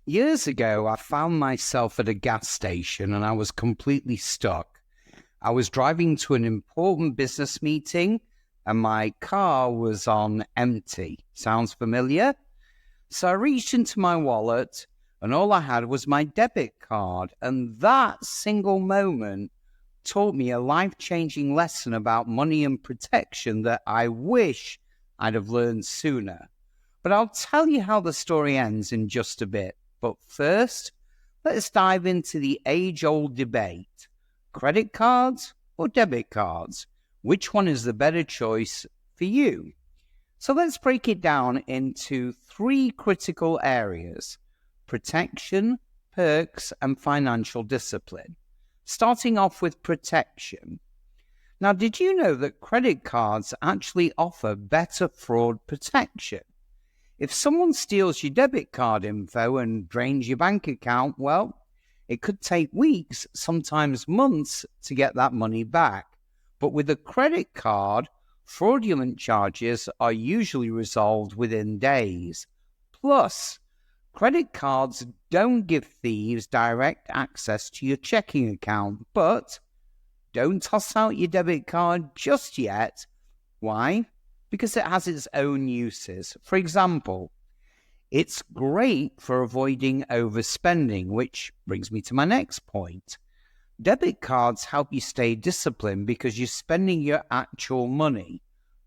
Years ago, I found myself at a gas station and I was completely stuck. I was driving to an important business meeting and my car was on empty. Sounds familiar? So I reached into my wallet and all I had was my debit card. And that single moment taught me a life-changing lesson about money and protection that I wish I'd have learned sooner. But I'll tell you how the story ends in just a bit. But first, let's dive into the age-old debate. Credit cards or debit cards? Which one is the better choice for you? So let's break it down into three critical areas: protection, perks, and financial discipline. Starting off with protection. Now, did you know that credit cards actually offer better fraud protection? If someone steals your debit card info and drains your bank account, well, it could take weeks, sometimes months, to get that money back. But with a credit card, fraudulent charges are usually resolved within days. Plus, credit cards don't give thieves direct access to your checking account, but don't toss out your debit card just yet. Why? Because it has its own uses. For example, it's great for avoiding overspending, which brings me to my next point. Debit cards help you stay disciplined because you're spending your actual money.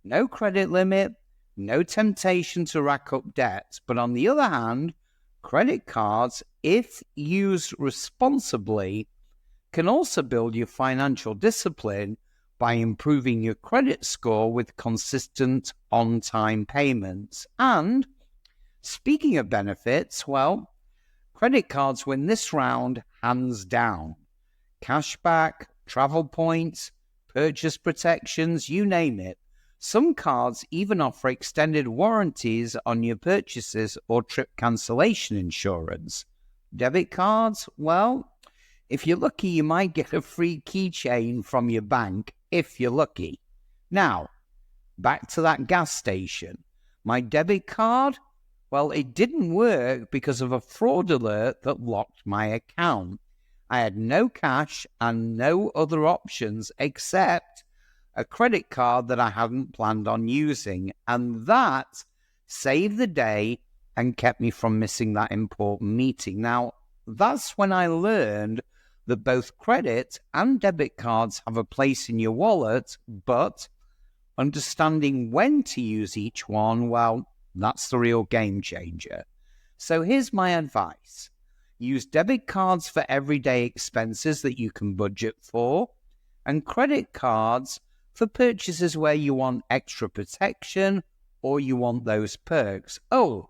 No credit limit, no temptation to rack up debt. But on the other hand, credit cards, if used responsibly, can also build your financial discipline by improving your credit score with consistent on-time payments. And speaking of benefits, well, credit cards win this round hands down. Cashback, travel points, purchase protections, you name it. Some cards even offer extended warranties on your purchases or trip cancellation insurance. Debit cards, well, if you're lucky, you might get a free keychain from your bank, if you're lucky. Now, back to that gas station. My debit card, well, it didn't work because of a fraud alert that locked my account. I had no cash and no other options except a credit card that I hadn't planned on using. And that saved the day and kept me from missing that important meeting. Now, that's when I learned that both credit and debit cards have a place in your wallet, but understanding when to use each one, well, that's the real game changer. So here's my advice. Use debit cards for everyday expenses that you can budget for, and credit cards for purchases where you want extra protection or you want those perks. Oh,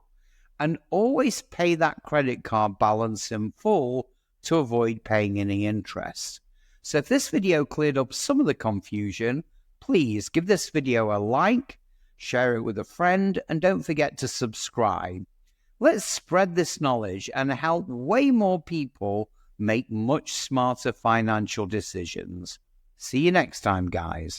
and always pay that credit card balance in full to avoid paying any interest. So if this video cleared up some of the confusion, please give this video a like, share it with a friend, and don't forget to subscribe. Let's spread this knowledge and help way more people make much smarter financial decisions. See you next time, guys.